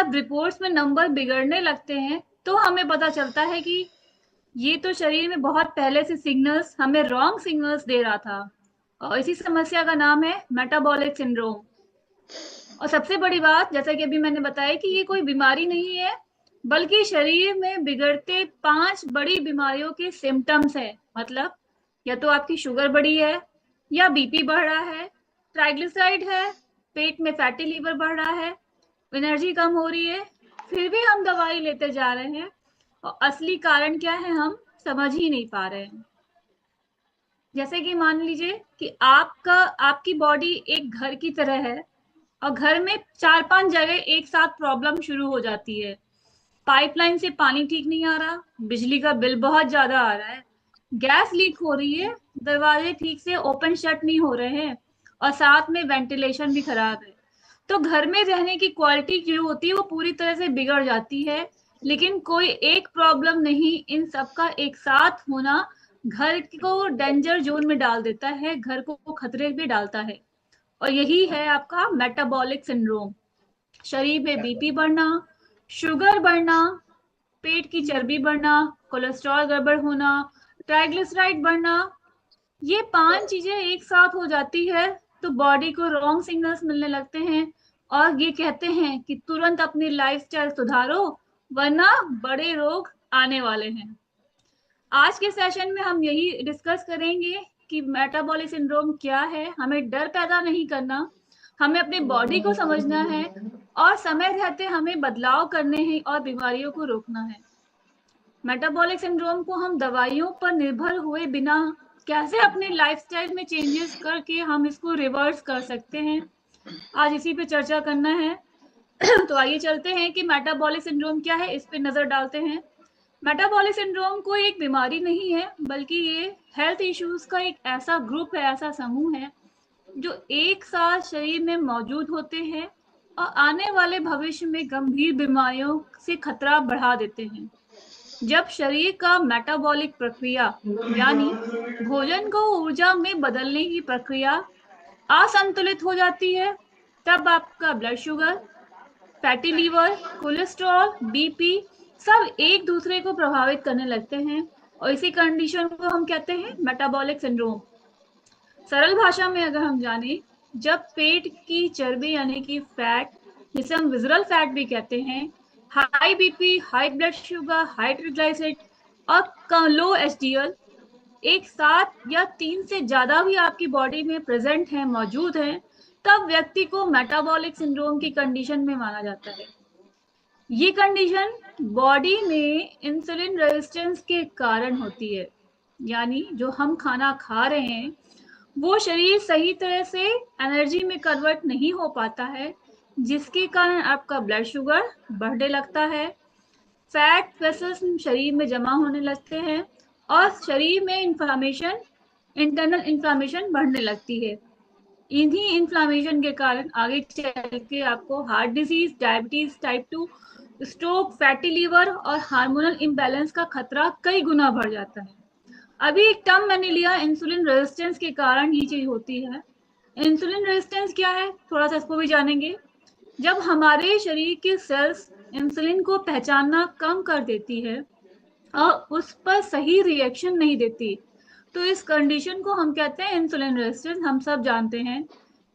जब रिपोर्ट्स में नंबर बिगड़ने लगते हैं तो हमें पता चलता है कि ये तो शरीर में बहुत पहले से सिग्नल्स हमें रॉन्ग सिग्नल्स दे रहा था। और इसी समस्या का नाम है मेटाबॉलिक सिंड्रोम। और सबसे बड़ी बात, जैसा कि अभी मैंने बताया, कि ये कोई बीमारी नहीं है, बल्कि शरीर में बिगड़ते 5 बड़ी बीमारियों के सिम्टम्स है। मतलब या तो आपकी शुगर बढ़ी है, या बीपी बढ़ रहा है, ट्राइग्लिसराइड है, पेट में फैटी लीवर बढ़ रहा है, एनर्जी कम हो रही है, फिर भी हम दवाई लेते जा रहे हैं और असली कारण क्या है हम समझ ही नहीं पा रहे हैं। जैसे कि मान लीजिए कि आपकी बॉडी एक घर की तरह है और घर में 4-5 जगह एक साथ प्रॉब्लम शुरू हो जाती है। पाइपलाइन से पानी ठीक नहीं आ रहा, बिजली का बिल बहुत ज्यादा आ रहा है, गैस लीक हो रही है, दरवाजे ठीक से ओपन शट नहीं हो रहे हैं, और साथ में वेंटिलेशन भी खराब है। तो घर में रहने की क्वालिटी जो होती है वो पूरी तरह से बिगड़ जाती है। लेकिन कोई एक प्रॉब्लम नहीं, इन सबका एक साथ होना घर को डेंजर जोन में डाल देता है, घर को खतरे में डालता है। और यही है आपका मेटाबॉलिक सिंड्रोम। शरीर में बीपी बढ़ना, शुगर बढ़ना, पेट की चर्बी बढ़ना, कोलेस्ट्रॉल गड़बड़ होना, ट्राइग्लिसराइड बढ़ना, ये 5 चीजें एक साथ हो जाती है तो बॉडी को रॉन्ग सिग्नल्स मिलने लगते हैं। और ये कहते हैं कि तुरंत अपनी लाइफस्टाइल सुधारो, वरना बड़े रोग आने वाले हैं। आज के सेशन में हम यही डिस्कस करेंगे कि मेटाबॉलिक सिंड्रोम क्या है। हमें डर पैदा नहीं करना, हमें अपनी बॉडी को समझना है, और समय रहते हमें बदलाव करने हैं और बीमारियों को रोकना है। मेटाबॉलिक सिंड्रोम को हम दवाइयों पर निर्भर हुए बिना कैसे अपने लाइफस्टाइल में चेंजेस करके हम इसको रिवर्स कर सकते हैं, आज इसी पे चर्चा करना है। तो आइए चलते हैं कि मेटाबॉलिक सिंड्रोम क्या है, इस पे नजर डालते हैं। मेटाबॉलिक सिंड्रोम कोई एक बीमारी नहीं है, बल्कि ये हेल्थ इश्यूज का एक ऐसा ग्रुप है, ऐसा समूह है जो एक साथ शरीर में मौजूद होते हैं और आने वाले भविष्य में गंभीर बीमारियों से खतरा बढ़ा देते हैं। जब शरीर का मेटाबॉलिक प्रक्रिया, यानी भोजन को ऊर्जा में बदलने की प्रक्रिया, असंतुलित हो जाती है, तब आपका blood sugar, fatty liver, cholesterol, BP सब एक दूसरे को प्रभावित करने लगते हैं, और इसी कंडीशन को हम कहते हैं मेटाबॉलिक सिंड्रोम। सरल भाषा में अगर हम जाने, जब पेट की चर्बी यानी कि फैट, जिसे हम विजरल फैट भी कहते हैं, high BP, high blood sugar, high triglyceride और लो एचडीएल एक साथ या 3 से ज्यादा भी आपकी बॉडी में प्रेजेंट है, मौजूद है, तब व्यक्ति को मेटाबॉलिक सिंड्रोम की कंडीशन में माना जाता है। ये कंडीशन बॉडी में इंसुलिन रेजिस्टेंस के कारण होती है, यानी जो हम खाना खा रहे हैं वो शरीर सही तरह से एनर्जी में कन्वर्ट नहीं हो पाता है, जिसके कारण आपका ब्लड शुगर बढ़ने लगता है, फैट वेसल्स शरीर में जमा होने लगते हैं, और शरीर में इंफ्लामेशन, इंटरनल इंफ्लामेशन बढ़ने लगती है। इन्हीं इन्फ्लामेशन के कारण आगे चल के आपको heart disease, diabetes type 2, stroke, fatty liver और हार्मोनल इम्बैलेंस का खतरा कई गुना बढ़ जाता है। अभी एक टर्म मैंने लिया, इंसुलिन रेजिस्टेंस के कारण ये चीज होती है। इंसुलिन रेजिस्टेंस क्या है, थोड़ा सा इसको भी जानेंगे। जब हमारे शरीर के सेल्स इंसुलिन को पहचानना कम कर देती है और उस पर सही रिएक्शन नहीं देती, तो इस कंडीशन को हम कहते हैं इंसुलिन रेजिस्टेंस। हम सब जानते हैं,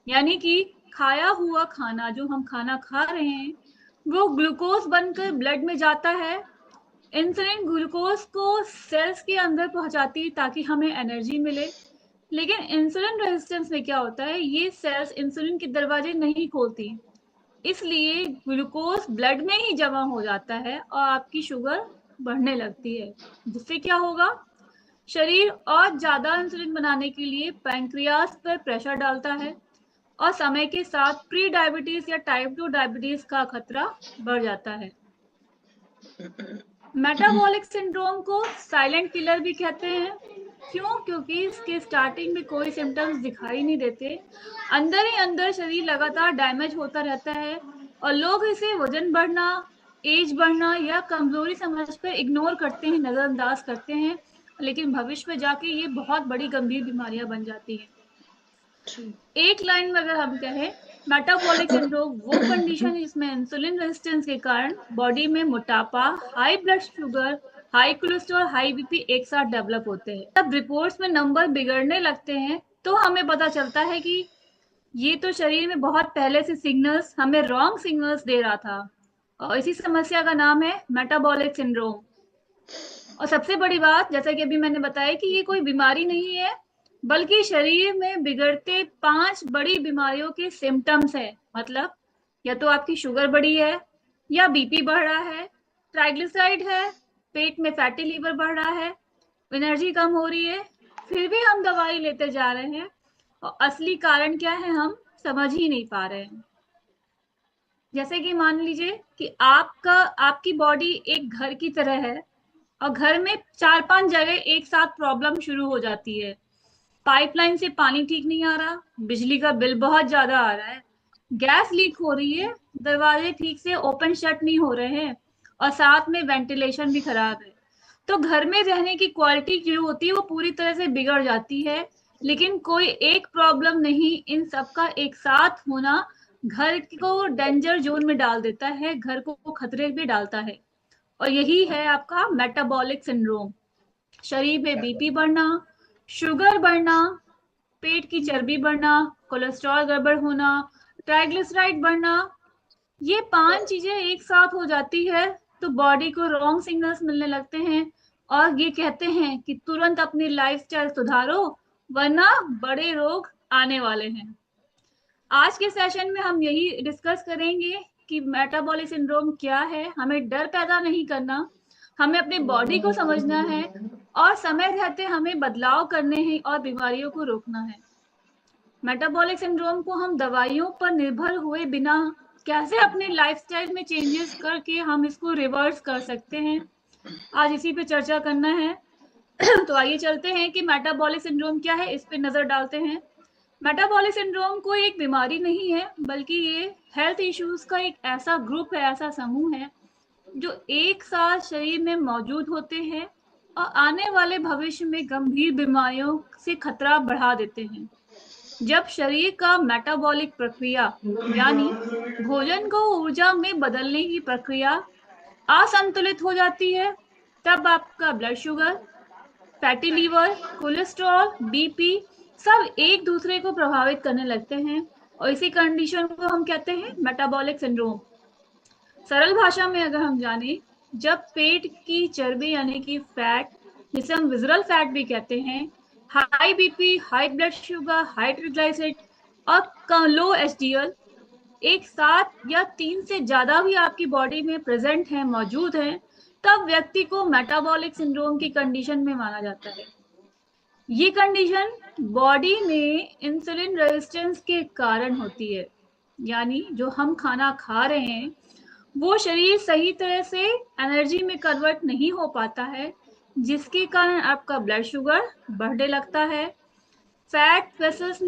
यानी कि खाया हुआ खाना, जो हम खाना खा रहे हैं, वो ग्लूकोज बनकर ब्लड में जाता है। इंसुलिन ग्लूकोज को सेल्स के अंदर पहुंचाती है ताकि हमें एनर्जी मिले। लेकिन इंसुलिन रेजिस्टेंस में क्या होता है, ये सेल्स इंसुलिन के दरवाजे नहीं खोलती, इसलिए ग्लूकोज ब्लड में ही जमा हो जाता है और आपकी शुगर बढ़ने लगती है। जिससे क्या होगा, शरीर और ज्यादा इंसुलिन बनाने के लिए पैंक्रियाज पर प्रेशर डालता है, और समय के साथ प्री डायबिटीज या टाइप 2 डायबिटीज का खतरा बढ़ जाता है। मेटाबॉलिक सिंड्रोम को साइलेंट किलर भी कहते हैं। क्यों? क्योंकि इसके स्टार्टिंग में कोई सिम्टम्स दिखाई नहीं देते, अंदर ही अंदर शरीर लगातार डैमेज होता रहता है, और लोग इसे वजन बढ़ना, एज बढ़ना या कमजोरी समझकर इग्नोर करते हैं, नजरअंदाज करते हैं, लेकिन भविष्य में जाके ये बहुत बड़ी गंभीर बीमारियां बन जाती हैं। एक लाइन में अगर हम कहें मेटाबॉलिक सिंड्रोम वो कंडीशन है जिसमें इंसुलिन रेजिस्टेंस के कारण बॉडी में मोटापा, high blood sugar, high cholesterol, high BP एक साथ डेवलप होते हैं। जब रिपोर्ट्स में नंबर बिगड़ने लगते हैं तो हमें पता चलता है कि ये तो शरीर में बहुत पहले से सिग्नल्स हमें रॉन्ग सिग्नल्स दे रहा था, और इसी समस्या का नाम है मेटाबॉलिक सिंड्रोम। और सबसे बड़ी बात, जैसा कि अभी मैंने बताया, कि ये कोई बीमारी नहीं है, बल्कि शरीर में बिगड़ते 5 बड़ी बीमारियों के सिम्टम्स है। मतलब या तो आपकी शुगर बढ़ी है, या बीपी बढ़ रहा है, ट्राइग्लिसराइड है, पेट में फैटी लीवर बढ़ रहा है, एनर्जी कम हो रही है, फिर भी हम दवाई लेते जा रहे हैं, और असली कारण क्या है हम समझ ही नहीं पा रहे हैं। जैसे कि मान लीजिए कि आपकी बॉडी एक घर की तरह है, और घर में 4-5 जगह एक साथ प्रॉब्लम शुरू हो जाती है। पाइपलाइन से पानी ठीक नहीं आ रहा, बिजली का बिल बहुत ज्यादा आ रहा है, गैस लीक हो रही है, दरवाजे ठीक से ओपन शट नहीं हो रहे हैं, और साथ में वेंटिलेशन भी खराब है। तो घर में रहने की क्वालिटी जो होती है वो पूरी तरह से बिगड़ जाती है। लेकिन कोई एक प्रॉब्लम नहीं, इन सबका एक साथ होना घर को डेंजर जोन में डाल देता है, घर को खतरे में डालता है। और यही है आपका मेटाबॉलिक सिंड्रोम। शरीर में बीपी बढ़ना, शुगर बढ़ना, पेट की चर्बी बढ़ना, कोलेस्ट्रॉल गड़बड़ होना, ट्राइग्लिसराइड बढ़ना, ये 5 चीजें एक साथ हो जाती है तो बॉडी को रॉन्ग सिग्नल्स मिलने लगते हैं, और ये कहते हैं कि तुरंत अपनी लाइफस्टाइल सुधारो, वरना बड़े रोग आने वाले हैं। आज के सेशन में हम यही डिस्कस करेंगे कि मेटाबॉलिक सिंड्रोम क्या है, हमें डर पैदा नहीं करना, हमें अपने बॉडी को समझना है, और समय रहते हमें बदलाव करने हैं और बीमारियों को रोकना है। मेटाबॉलिक सिंड्रोम को हम दवाइयों पर निर्भर हुए बिना कैसे अपने लाइफस्टाइल में चेंजेस करके हम इसको रिवर्स कर सकते हैं, आज इसी पे चर्चा करना है। तो आइए चलते हैं कि मेटाबॉलिक सिंड्रोम क्या है, इस पे नजर डालते हैं। मेटाबॉलिक सिंड्रोम कोई एक बीमारी नहीं है, बल्कि ये हेल्थ इश्यूज का एक ऐसा ग्रुप है, ऐसा समूह है जो एक साथ शरीर में मौजूद होते हैं और आने वाले भविष्य में गंभीर बीमारियों से खतरा बढ़ा देते हैं। जब शरीर का मेटाबॉलिक प्रक्रिया, यानी भोजन को ऊर्जा में बदलने की प्रक्रिया, असंतुलित हो जाती है, तब आपका blood sugar, fatty liver, cholesterol, BP सब एक दूसरे को प्रभावित करने लगते हैं, और इसी कंडीशन को हम कहते हैं मेटाबॉलिक सिंड्रोम। सरल भाषा में अगर हम जाने, जब पेट की चर्बी यानी कि फैट, जिसे हम विजरल फैट भी कहते हैं, high BP, high blood sugar, high triglyceride और लो एचडीएल एक साथ या 3 से ज्यादा भी आपकी बॉडी में प्रेजेंट है, मौजूद है, तब व्यक्ति को मेटाबॉलिक सिंड्रोम की कंडीशन में माना जाता है। ये कंडीशन बॉडी में इंसुलिन रेजिस्टेंस के कारण होती है, यानी जो हम खाना खा रहे हैं वो शरीर सही तरह से एनर्जी में कन्वर्ट नहीं हो पाता है, जिसके कारण आपका ब्लड शुगर बढ़ने लगता है, फैट वेसल्स